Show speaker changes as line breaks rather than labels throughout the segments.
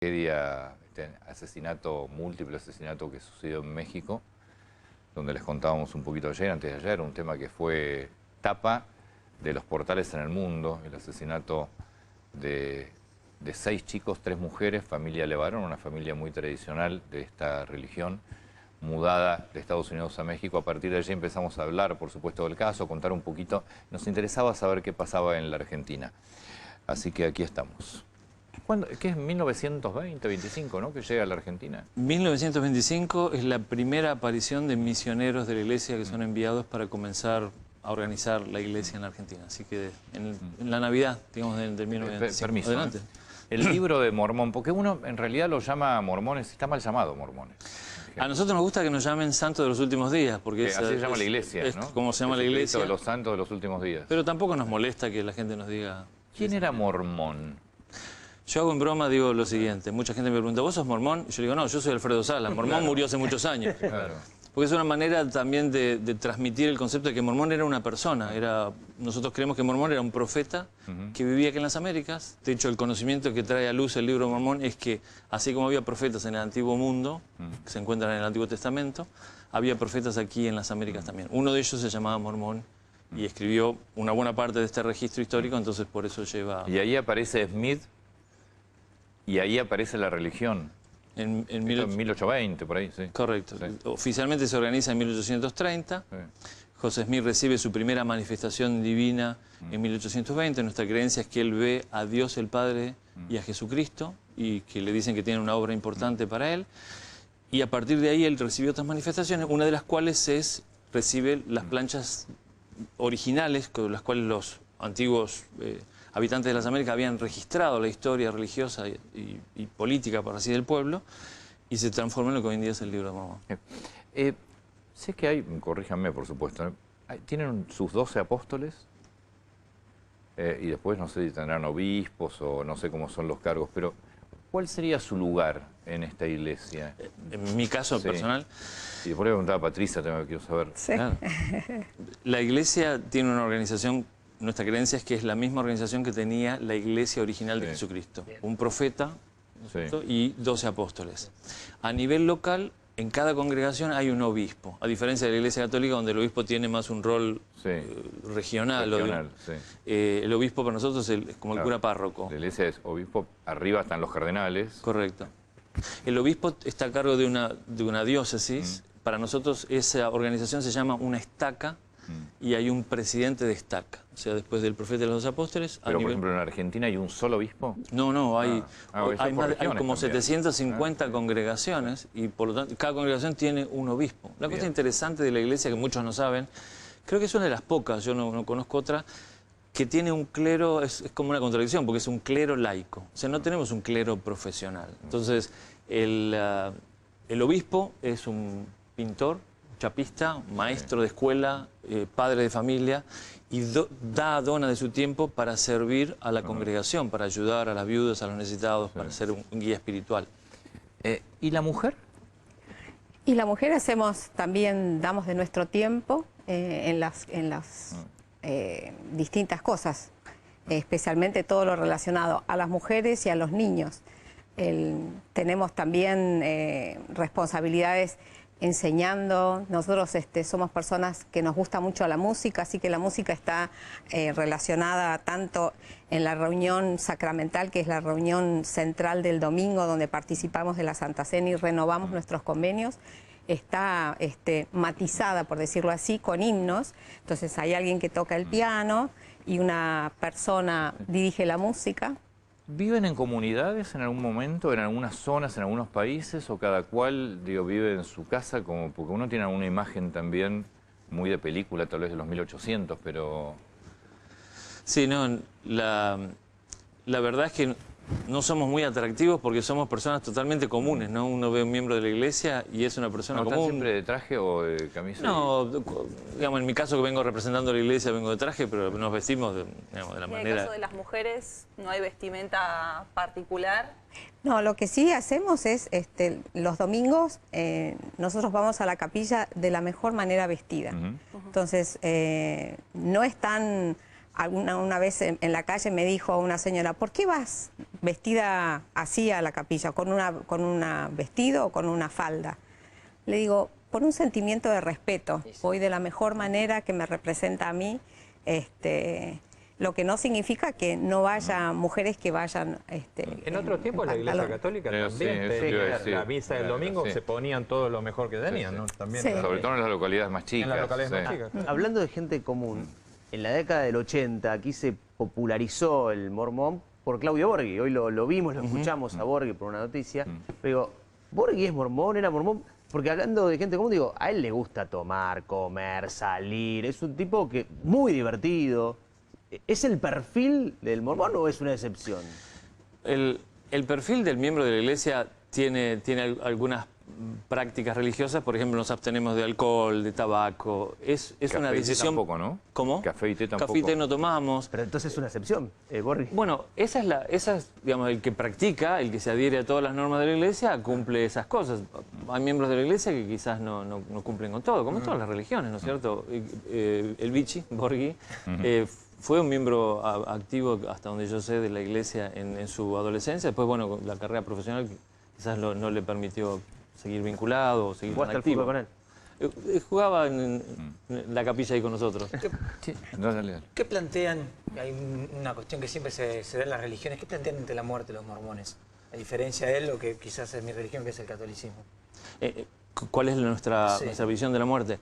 tragedia, este asesinato, múltiple asesinato que sucedió en México, donde les contábamos un poquito ayer, antes de ayer, un tema que fue tapa de los portales en el mundo, el asesinato de 6 chicos, 3 mujeres, familia Levarón, una familia muy tradicional de esta religión, mudada de Estados Unidos a México. A partir de allí empezamos a hablar, por supuesto, del caso, contar un poquito. Nos interesaba saber qué pasaba en la Argentina. Así que aquí estamos. ¿Qué es 1920, 25, ¿no? Que llega a la Argentina.
1925 es la primera aparición de misioneros de la Iglesia que son enviados para comenzar a organizar la Iglesia en la Argentina. Así que en la Navidad, digamos, del 1925.
Permiso.
Adelante.
El libro de Mormón, porque uno en realidad lo llama mormones, está mal llamado mormones.
A nosotros nos gusta que nos llamen santos de los últimos días, porque
así se llama la Iglesia, ¿no?
Como se llama la Iglesia.
De los santos de los últimos días.
Pero tampoco nos molesta que la gente nos diga...
¿Quién era Mormón?
Yo hago en broma, digo lo siguiente. Mucha gente me pregunta, ¿vos sos mormón? Y yo digo, no, yo soy Alfredo Salas. Mormón
Claro.
murió hace muchos años.
Claro.
Porque es una manera también de transmitir el concepto de que Mormón era una persona. Nosotros creemos que Mormón era un profeta que vivía aquí en las Américas. De hecho, el conocimiento que trae a luz el libro de Mormón es que, así como había profetas en el Antiguo Mundo, que se encuentran en el Antiguo Testamento, había profetas aquí en las Américas también. Uno de ellos se llamaba Mormón y escribió una buena parte de este registro histórico, entonces por eso lleva...
Y ahí aparece Smith y ahí aparece la religión.
En
1820, por ahí, sí.
Correcto.
Sí.
Oficialmente se organiza en 1830.
Sí.
José Smith recibe su primera manifestación divina en 1820. Nuestra creencia es que él ve a Dios el Padre y a Jesucristo y que le dicen que tiene una obra importante para él. Y a partir de ahí él recibió otras manifestaciones, una de las cuales recibe las planchas originales con las cuales los antiguos habitantes de las Américas habían registrado la historia religiosa y política, por así, del pueblo, y se transformó en lo que hoy en día es el libro de Mormón.
Sé que hay, corríjanme por supuesto, ¿no? Tienen sus 12 apóstoles y después no sé si tendrán obispos o no sé cómo son los cargos, pero ¿cuál sería su lugar en esta iglesia?
En mi caso personal...
Y después le preguntaba a Patricia, tengo que quiero saber.
Sí.
Claro. La iglesia tiene una organización, nuestra creencia es que es la misma organización que tenía la iglesia original de Jesucristo. Un profeta, ¿no? Y 12 apóstoles. A nivel local, en cada congregación hay un obispo, a diferencia de la iglesia católica donde el obispo tiene más un rol regional. El obispo para nosotros es como el cura párroco.
La iglesia es obispo, arriba están los cardenales.
Correcto. El obispo está a cargo de una diócesis. Para nosotros esa organización se llama una estaca y hay un presidente de estaca. O sea, después del profeta de los 12 apóstoles...
Pero, por ejemplo, en Argentina hay un solo obispo.
No, hay como
también.
750 congregaciones y por lo tanto cada congregación tiene un obispo. La cosa interesante de la iglesia que muchos no saben, creo que es una de las pocas, yo no conozco otra, que tiene un clero, es como una contradicción, porque es un clero laico. O sea, no tenemos un clero profesional. Entonces, el obispo es un pintor, chapista, maestro de escuela, padre de familia, y dona de su tiempo para servir a la congregación, para ayudar a las viudas, a los necesitados, para ser un guía espiritual.
¿Y la mujer?
Y la mujer también damos de nuestro tiempo en las distintas cosas, especialmente todo lo relacionado a las mujeres y a los niños. Tenemos también responsabilidades enseñando. Nosotros somos personas que nos gusta mucho la música, así que la música está relacionada tanto en la reunión sacramental, que es la reunión central del domingo, donde participamos de la Santa Cena y renovamos nuestros convenios. Está matizada, por decirlo así, con himnos. Entonces hay alguien que toca el piano y una persona dirige la música.
¿Viven en comunidades en algún momento, en algunas zonas, en algunos países, o cada cual, vive en su casa? Porque uno tiene una imagen también muy de película, tal vez de los 1800, pero...
Sí, no, la verdad es que no somos muy atractivos porque somos personas totalmente comunes, ¿no? Uno ve a un miembro de la iglesia y es una persona común.
¿Están siempre de traje o de camisa?
No, digamos, en mi caso que vengo representando a la iglesia, vengo de traje, pero nos vestimos de la manera...
En el caso de las mujeres, ¿no hay vestimenta particular?
No, lo que sí hacemos es, los domingos, nosotros vamos a la capilla de la mejor manera vestida. Entonces, no es tan... Una vez en la calle me dijo una señora, ¿por qué vas vestida así a la capilla, con una vestido o con una falda. Le digo, por un sentimiento de respeto, voy de la mejor manera que me representa a mí, lo que no significa que no haya mujeres que vayan...
en otros tiempos la Iglesia Católica también tenía la misa del domingo, se ponían todo lo mejor que tenían, ¿no? También
sobre todo en las localidades más chicas.
En las localidades más chicas.
Hablando de gente común, en la década del 80 aquí se popularizó el mormón por Claudio Borghi. Hoy lo vimos, lo escuchamos a Borghi por una noticia. Pero digo, ¿Borghi es mormón? ¿Era mormón? Porque hablando de gente común, digo, a él le gusta tomar, comer, salir. Es un tipo que muy divertido. ¿Es el perfil del mormón o es una excepción?
El perfil del miembro de la iglesia tiene algunas prácticas religiosas. Por ejemplo, nos abstenemos de alcohol, de tabaco. Es una decisión...
Tampoco, ¿no?
¿Cómo?
Café y té tampoco.
Café y té no tomamos.
Pero entonces es una excepción, Borghi.
Bueno, esa es, digamos, el que practica, el que se adhiere a todas las normas de la iglesia, cumple esas cosas. Hay miembros de la iglesia que quizás no cumplen con todo, como en todas las religiones, ¿no es cierto? El Vichy, Borghi, fue un miembro activo, hasta donde yo sé, de la iglesia en su adolescencia. Después, bueno, la carrera profesional quizás no le permitió seguir vinculado o seguir tan activo.
¿Jugaste al fútbol con él?
Jugaba en la capilla ahí con nosotros.
¿Qué plantean? Hay una cuestión que siempre se da en las religiones. ¿Qué plantean ante la muerte los mormones? A diferencia de él, lo que quizás es mi religión, que es el catolicismo.
¿Cuál es nuestra
Sí.
visión de la muerte?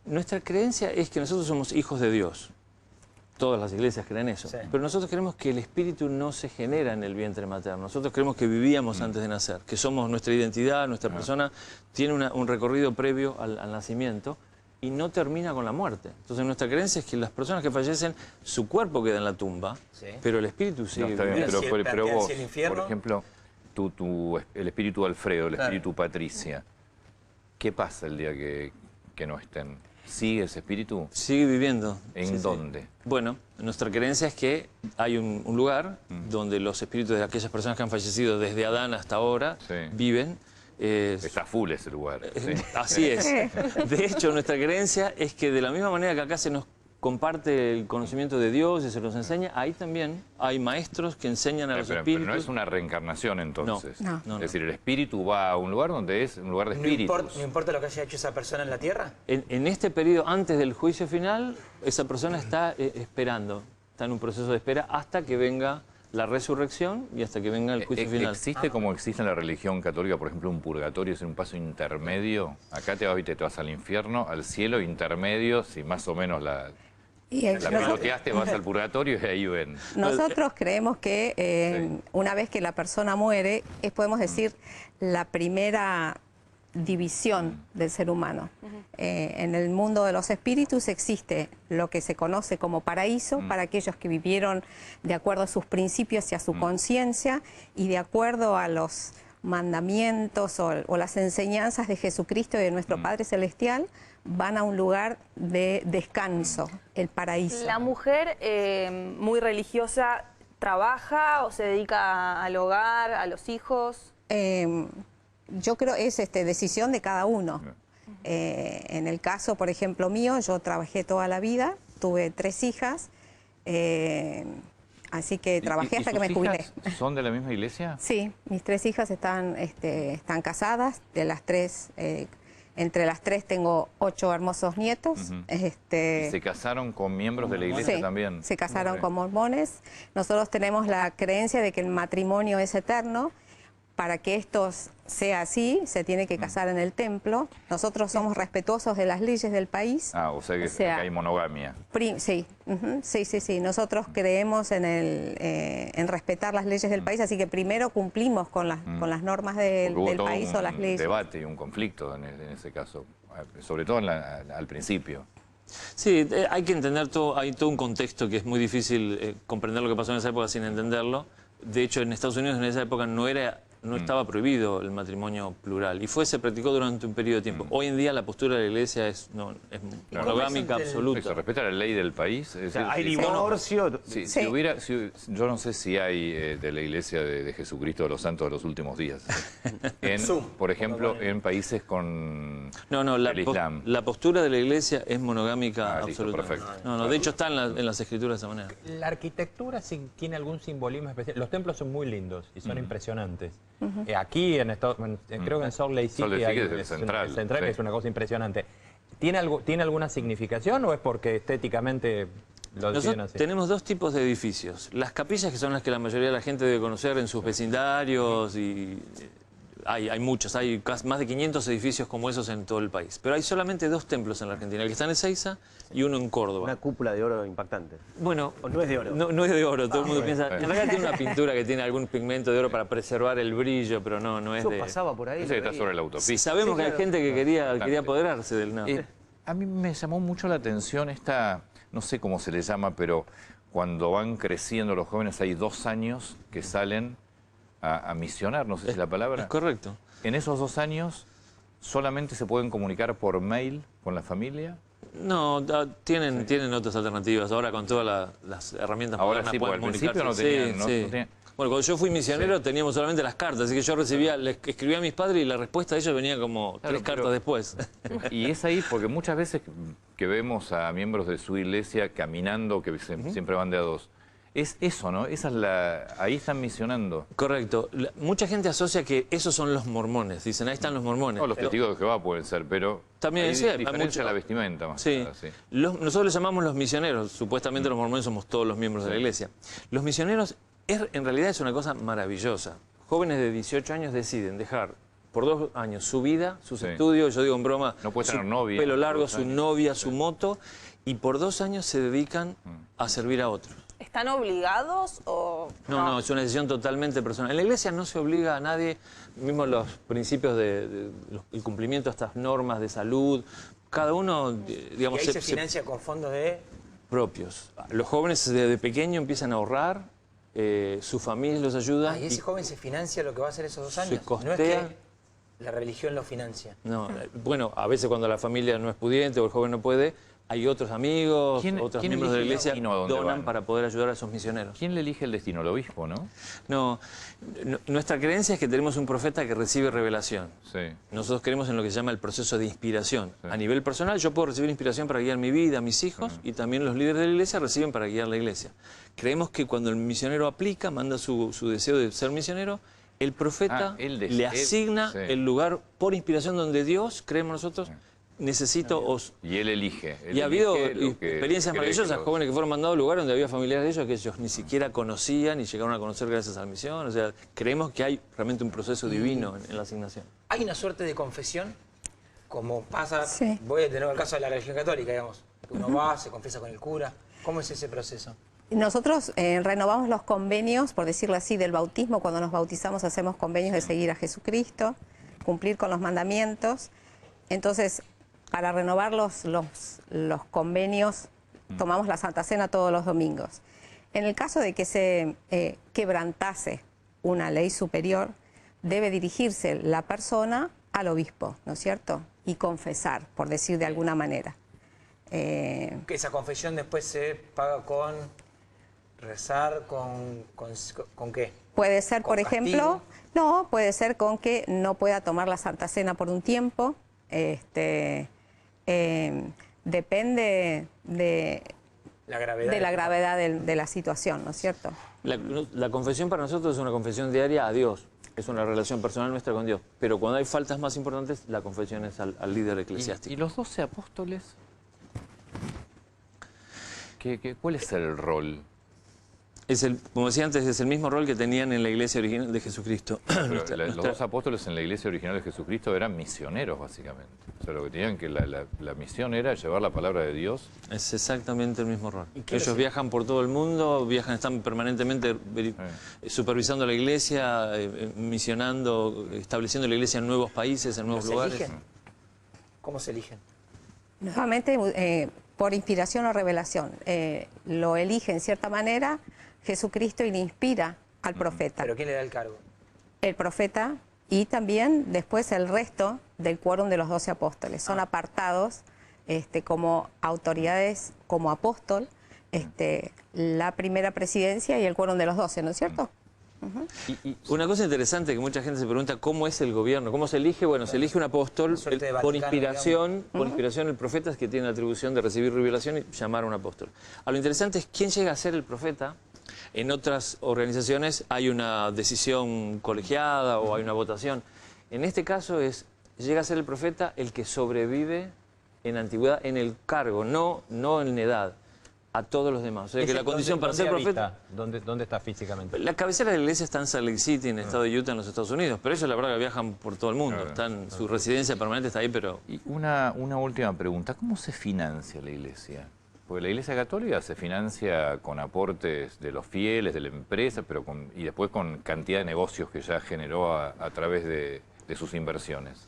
Nuestra creencia es que nosotros somos hijos de Dios. Todas las iglesias creen eso.
Sí.
Pero nosotros creemos que el espíritu no se genera en el vientre materno. Nosotros creemos que vivíamos antes de nacer, que somos nuestra identidad, nuestra persona tiene un recorrido previo al nacimiento y no termina con la muerte. Entonces nuestra creencia es que las personas que fallecen, su cuerpo queda en la tumba, pero el espíritu sigue
No, está bien,
viviendo.
pero vos,
¿Hacia el infierno?
por ejemplo, el espíritu Alfredo, el espíritu Patricia, ¿qué pasa el día que no estén? ¿Sigue ese espíritu?
Sigue viviendo.
¿En dónde?
Bueno, nuestra creencia es que hay un lugar donde los espíritus de aquellas personas que han fallecido desde Adán hasta ahora viven.
Está full ese lugar. Sí.
Así es. De hecho, nuestra creencia es que de la misma manera que acá se nos comparte el conocimiento de Dios y se nos enseña, ahí también hay maestros que enseñan a los
Pero
espíritus.
no es una reencarnación entonces.
No.
Es decir, el espíritu va a un lugar donde es un lugar de espíritus.
No importa lo que haya hecho esa persona en la tierra.
En este periodo, antes del juicio final, esa persona está esperando, está en un proceso de espera hasta que venga la resurrección y hasta que venga el juicio final.
¿Existe como existe en la religión católica, por ejemplo, un purgatorio, es un paso intermedio? Acá te vas al infierno, al cielo, intermedio, si más o menos la piloteaste, vas al purgatorio y ahí ven.
Nosotros creemos que una vez que la persona muere, podemos decir, la primera división del ser humano. En el mundo de los espíritus existe lo que se conoce como paraíso para aquellos que vivieron de acuerdo a sus principios y a su conciencia y de acuerdo a los mandamientos o las enseñanzas de Jesucristo y de nuestro Padre Celestial, van a un lugar de descanso, el paraíso.
La mujer muy religiosa trabaja o se dedica al hogar, a los hijos.
Yo creo es decisión de cada uno. En el caso, por ejemplo, mío, yo trabajé toda la vida, tuve 3 hijas, así que trabajé hasta que me jubilé.
¿Son de la misma iglesia?
Sí, mis 3 hijas están casadas, de las 3... entre las 3 tengo 8 hermosos nietos.
¿Y se casaron con miembros de la iglesia
Sí,
también?
se casaron con mormones. Nosotros tenemos la creencia de que el matrimonio es eterno. Para que esto sea así, se tiene que casar en el templo. Nosotros somos respetuosos de las leyes del país.
O sea que acá hay monogamia.
Sí, sí. Nosotros creemos en respetar las leyes del país, así que primero cumplimos con las normas del país o las leyes.
Un debate y un conflicto en ese caso, sobre todo al principio.
Sí, hay que entender todo, hay todo un contexto que es muy difícil comprender lo que pasó en esa época sin entenderlo. De hecho, en Estados Unidos en esa época no era no estaba prohibido el matrimonio plural y se practicó durante un periodo de tiempo. Hoy en día la postura de la Iglesia es monogámica absoluta.
Se respeta la ley del país. Es decir,
hay divorcio.
Yo no sé si hay de la Iglesia de Jesucristo de los Santos de los últimos días. Por ejemplo, en países con el Islam.
La postura de la Iglesia es monogámica absoluta.
Listo, perfecto.
De hecho está en las escrituras de esa manera.
La arquitectura tiene algún simbolismo especial. Los templos son muy lindos y son impresionantes. Aquí creo que en Salt Lake City hay
el central,
que es una cosa impresionante. ¿Tiene alguna significación o es porque estéticamente lo deciden así?
Tenemos dos tipos de edificios. Las capillas, que son las que la mayoría de la gente debe conocer en sus vecindarios y... Hay muchos, hay más de 500 edificios como esos en todo el país. Pero hay solamente 2 templos en la Argentina, el que está en Ezeiza y uno en Córdoba.
Una cúpula de oro impactante.
Bueno,
¿o no es de oro?
No es de oro, todo el mundo piensa. En realidad tiene una pintura que tiene algún pigmento de oro para preservar el brillo, pero no es de...
Eso pasaba por ahí.
Ese que está sobre la autopista.
Sabemos que hay gente que quería apoderarse del...
A mí me llamó mucho la atención esta, no sé cómo se le llama, pero cuando van creciendo los jóvenes hay 2 años que salen a misionar, no sé si es la palabra.
Es correcto.
En esos 2 años, ¿solamente se pueden comunicar por mail con la familia?
No, tienen otras alternativas. Ahora con todas las herramientas
modernas
pueden comunicarse.
Al principio no tenían.
Bueno, cuando yo fui misionero teníamos solamente las cartas, así que yo escribía a mis padres y la respuesta de ellos venía como 3 cartas después.
Y es ahí, porque muchas veces que vemos a miembros de su iglesia caminando, que siempre van de a 2, es eso, ¿no? Ahí están misionando.
Correcto. Mucha gente asocia que esos son los mormones. Dicen, ahí están los mormones.
No, los testigos de Jehová pueden ser, pero
también
hay diferencia la vestimenta más.
Sí. Nosotros les llamamos los misioneros. Supuestamente los mormones somos todos los miembros de la iglesia. Los misioneros en realidad es una cosa maravillosa. Jóvenes de 18 años deciden dejar por 2 años su vida, sus estudios, yo digo en broma,
no puede tener novia,
pelo largo, su novia, su moto, y por 2 años se dedican a servir a otros.
¿Están obligados o...?
No, es una decisión totalmente personal. En la iglesia no se obliga a nadie, mismo los principios el cumplimiento de estas normas de salud, cada uno, digamos...
¿Y ahí se financia con fondos
propios. Los jóvenes desde pequeño empiezan a ahorrar, su familia los ayuda.
¿Y ese joven se financia lo que va a hacer esos 2 años?
Se costea.
No es que la religión lo financia.
No, bueno, a veces cuando la familia no es pudiente o el joven no puede, hay otros amigos, otros miembros de la iglesia donan para poder ayudar a esos misioneros.
¿Quién le elige el destino? El obispo, ¿no?
No, nuestra creencia es que tenemos un profeta que recibe revelación.
Sí.
Nosotros creemos en lo que se llama el proceso de inspiración. Sí. A nivel personal yo puedo recibir inspiración para guiar mi vida, mis hijos, y también los líderes de la iglesia reciben para guiar la iglesia. Creemos que cuando el misionero aplica, manda su deseo de ser misionero, el profeta le asigna el lugar por inspiración donde Dios, creemos nosotros,
y él elige.
Y ha habido experiencias maravillosas, jóvenes que fueron mandados a lugares donde había familiares de ellos que ellos ni siquiera conocían y llegaron a conocer gracias a la misión. O sea, creemos que hay realmente un proceso divino en la asignación.
¿Hay una suerte de confesión? Como pasa, voy a tener el caso de la religión católica, digamos. Uno va, se confiesa con el cura. ¿Cómo es ese proceso?
Nosotros renovamos los convenios, por decirlo así, del bautismo. Cuando nos bautizamos hacemos convenios de seguir a Jesucristo, cumplir con los mandamientos. Entonces, para renovar los convenios, tomamos la Santa Cena todos los domingos. En el caso de que se quebrantase una ley superior, debe dirigirse la persona al obispo, ¿no es cierto? Y confesar, por decir de alguna manera.
Que esa confesión después se paga con rezar, ¿con qué?
Puede ser, por ejemplo, puede ser con que no pueda tomar la Santa Cena por un tiempo. Depende de la gravedad de la situación, ¿no es cierto?
La confesión para nosotros es una confesión diaria a Dios, es una relación personal nuestra con Dios, pero cuando hay faltas más importantes, la confesión es al líder eclesiástico.
¿Y los 12 apóstoles? ¿Cuál es el rol?
Como decía antes, es el mismo rol que tenían en la iglesia original de Jesucristo.
Los 2 apóstoles en la iglesia original de Jesucristo eran misioneros, básicamente. O sea, lo que tenían que la misión era llevar la palabra de Dios.
Es exactamente el mismo rol. Ellos viajan por todo el mundo, están permanentemente supervisando la iglesia, misionando, estableciendo la iglesia en nuevos países, en nuevos lugares.
¿Se eligen? ¿Cómo se eligen?
Nuevamente, por inspiración o revelación. Lo elige en cierta manera Jesucristo y le inspira al profeta.
¿Pero quién le da el cargo?
el profeta y también después el resto del quórum de los 12 apóstoles. Son apartados como autoridades, como apóstol, la primera presidencia y el quórum de los 12, ¿no es cierto?
Y una cosa interesante que mucha gente se pregunta, ¿cómo es el gobierno? ¿Cómo se elige? Bueno, se elige un apóstol por inspiración. El profeta es que tiene la atribución de recibir revelación y llamar a un apóstol. Lo interesante es quién llega a ser el profeta. En otras organizaciones hay una decisión colegiada o hay una votación. En este caso llega a ser el profeta el que sobrevive en antigüedad en el cargo, no en edad, a todos los demás. O sea, que la condición para ser profeta...
¿Dónde está físicamente?
La cabecera de la iglesia está en Salt Lake City, en el estado de Utah, en los Estados Unidos. Pero ellos, la verdad, que viajan por todo el mundo. Su residencia permanente está ahí, pero...
Y una última pregunta. ¿Cómo se financia la iglesia? Porque la iglesia católica se financia con aportes de los fieles, de la empresa, y después con cantidad de negocios que ya generó a través de sus inversiones.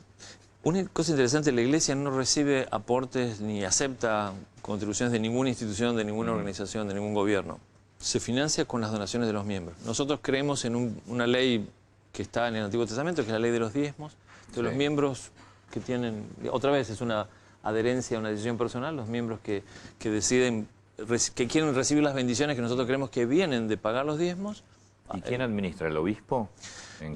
Una cosa interesante, la iglesia no recibe aportes ni acepta contribuciones de ninguna institución, de ninguna organización, de ningún gobierno. Se financia con las donaciones de los miembros. Nosotros creemos en una ley que está en el Antiguo Testamento, que es la ley de los diezmos. Entonces los miembros que tienen, otra vez es una adherencia a una decisión personal, los miembros que deciden, que quieren recibir las bendiciones que nosotros creemos que vienen de pagar los diezmos.
¿Y quién administra? ¿El obispo?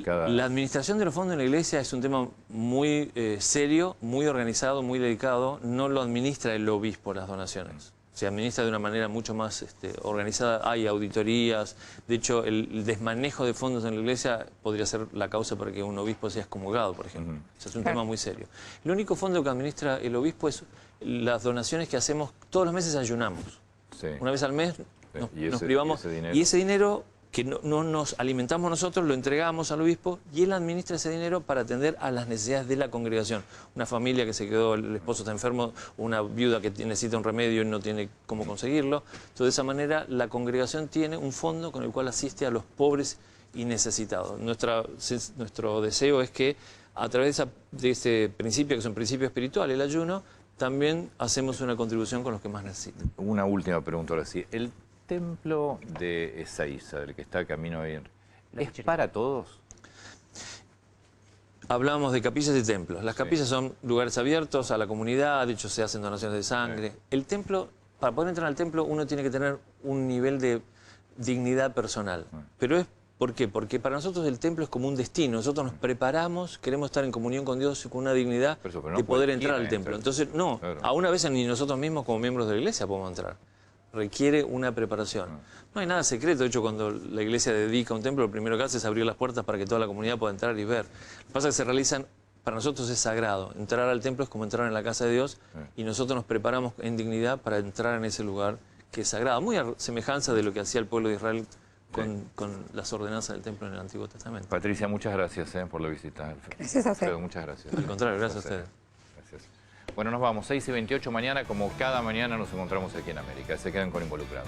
La administración de los fondos en la iglesia es un tema muy serio, muy organizado, muy delicado. No lo administra el obispo las donaciones. Se administra de una manera mucho más organizada. Hay auditorías. De hecho, el desmanejo de fondos en la iglesia podría ser la causa para que un obispo sea excomulgado, por ejemplo. Eso es un tema muy serio. El único fondo que administra el obispo es las donaciones que hacemos. Todos los meses ayunamos. Una vez al mes nos privamos. Y ese dinero que no nos alimentamos nosotros, lo entregamos al obispo y él administra ese dinero para atender a las necesidades de la congregación. Una familia que se quedó, el esposo está enfermo, una viuda que necesita un remedio y no tiene cómo conseguirlo. Entonces, de esa manera, la congregación tiene un fondo con el cual asiste a los pobres y necesitados. Nuestro deseo es que, a través de ese principio, que es un principio espiritual, el ayuno, también hacemos una contribución con los que más necesitan.
Una última pregunta ahora sí. ¿El templo de Ezeiza, del que está camino a ir, es para todos?
Hablamos de capillas y templos. Las capillas son lugares abiertos a la comunidad, de hecho se hacen donaciones de sangre. El templo, para poder entrar al templo, uno tiene que tener un nivel de dignidad personal. Pero ¿por qué? Porque para nosotros el templo es como un destino. Nosotros nos preparamos, queremos estar en comunión con Dios con una dignidad de poder entrar al templo. Entonces, aún a veces ni nosotros mismos como miembros de la iglesia podemos entrar. Requiere una preparación. No hay nada secreto. De hecho, cuando la iglesia dedica un templo, lo primero que hace es abrir las puertas para que toda la comunidad pueda entrar y ver. Lo que pasa es que se realizan, para nosotros es sagrado. Entrar al templo es como entrar en la casa de Dios y nosotros nos preparamos en dignidad para entrar en ese lugar que es sagrado. Muy a semejanza de lo que hacía el pueblo de Israel con las ordenanzas del templo en el Antiguo Testamento.
Patricia, muchas gracias por la visita.
Gracias a usted.
Muchas gracias.
Al contrario, gracias a ustedes.
Gracias. Bueno, nos vamos. 6:28 mañana, como cada mañana nos encontramos aquí en América. Se quedan con Involucrados.